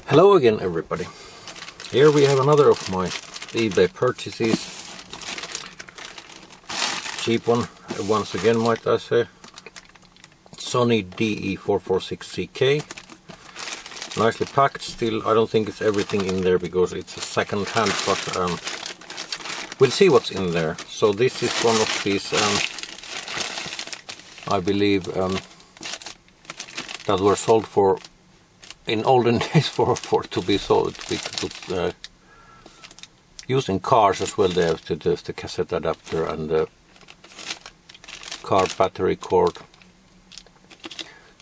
Hello again everybody. Here we have another of my eBay purchases. Cheap one, once again might I say. Sony DE446CK. Nicely packed still. I don't think it's everything in there because it's a second hand, but we'll see what's in there. So this is one of these, I believe, that were sold for in olden days to be sold to used in cars as well. They have the cassette adapter and the car battery cord.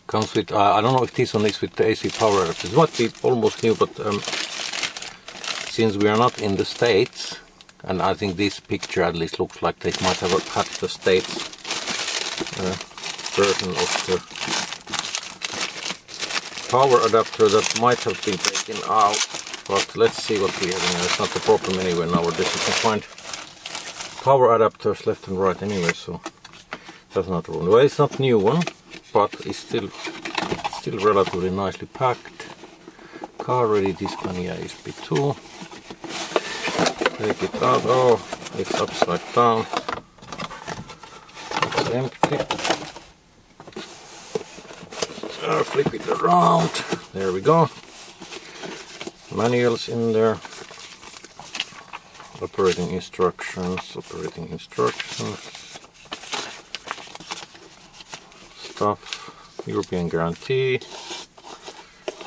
Comes with I don't know if this one is with the AC power adapter. It might be almost new, but since we are not in the States, and I think this picture at least looks like they might have had the States version of the power adapter that might have been taken out, but let's see what we have in there. It's not a problem anyway nowadays. You can find power adapters left and right anyway, so that's not wrong. Well, it's not a new one, but it's still relatively nicely packed. Car ready display, yeah, USB2. Take it out. Oh, it's upside down. It's empty. Flip it around. There we go. Manuals in there. Operating instructions. Stuff. European guarantee.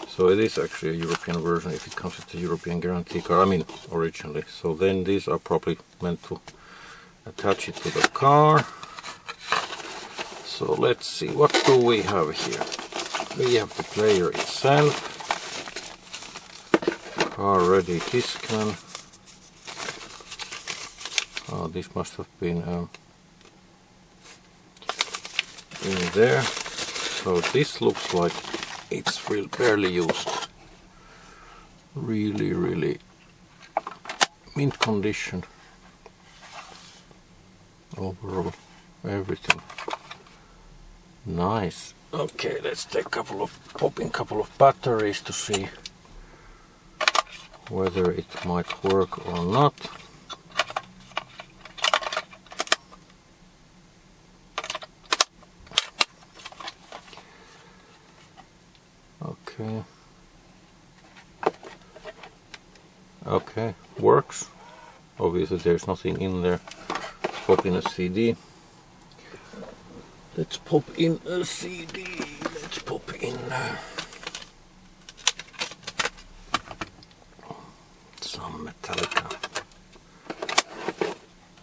So it is actually a European version if it comes with the European guarantee card. I mean, originally. So then these are probably meant to attach it to the car. So let's see, what do we have here? We have the player itself, car ready Discman. Oh, this must have been in there. So this looks like it's barely used. Really mint condition. Overall, everything nice. Okay, let's take pop in a couple of batteries to see whether it might work or not. Okay, works. Obviously there's nothing in there. Let's pop in a CD. Let's pop in a CD. Let's pop in some Metallica.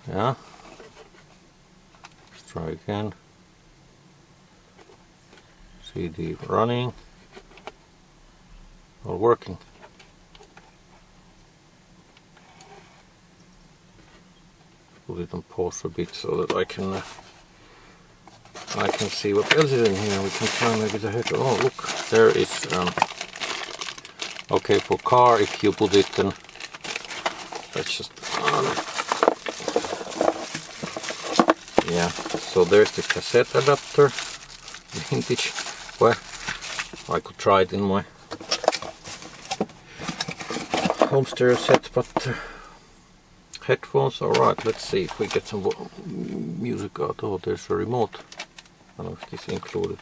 Yeah. Let's try again. CD running. All working. Put it on pause a bit so that I can see what else is in here. We can try maybe the head. Oh, look, there is. Okay, for car, if you put it, then let's just. Yeah. So there's the cassette adapter, vintage. Well, I could try it in my home stereo set, but headphones. All right. Let's see if we get some music out. Oh, there's a remote. I don't know if this is included.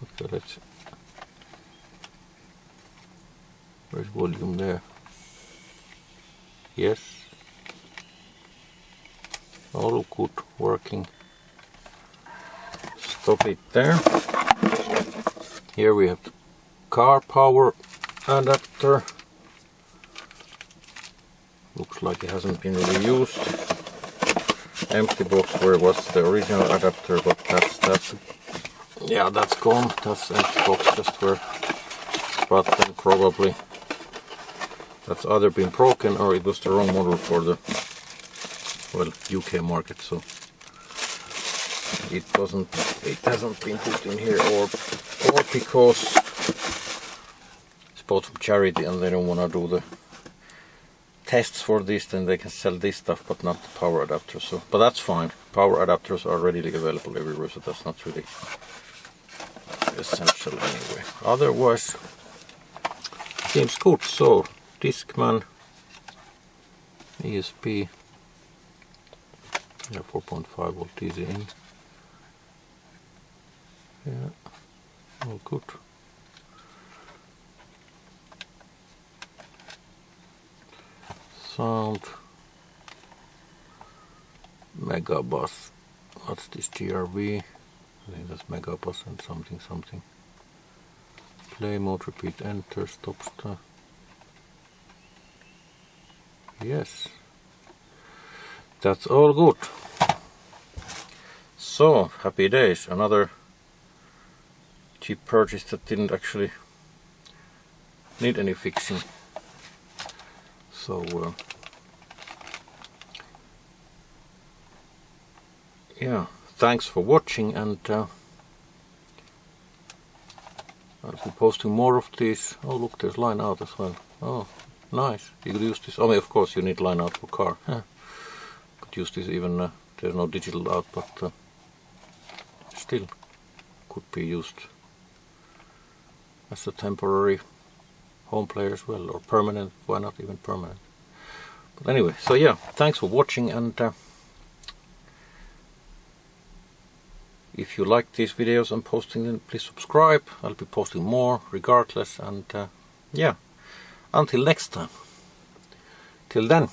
Okay, let's see. Where's volume there? Yes. Oh, look, good, working. Stop it there. Here we have the car power adapter. Looks like it hasn't been really used. Empty box where was the original adapter, but that's yeah, that's gone. That's empty box just where, but then probably that's either been broken or it was the wrong model for the, well, UK market, so it hasn't been put in here, or because it's bought from charity and they don't want to do the tests for this, then they can sell this stuff but not the power adapter. So, but that's fine. Power adapters are readily available everywhere, so that's not really essential anyway. Otherwise, seems good. So Discman, ESP, yeah, 4.5 volt DC in. Yeah, all good. Sound, Megabus. What's this, GRV? I think that's Megabus and something something. Play mode, repeat, enter, stop, start. Yes, that's all good. So happy days. Another cheap purchase that didn't need any fixing. So yeah, thanks for watching, and I'll be posting more of these. Oh look, there's line out as well. Oh nice, you could use this. I mean, of course you need line out for car. Could use this even, there's no digital out, but still could be used as a temporary home player as well, or permanent, why not even permanent. But anyway, so yeah, thanks for watching, and if you like these videos I'm posting, then please subscribe. I'll be posting more regardless, and yeah, until next time. Till then.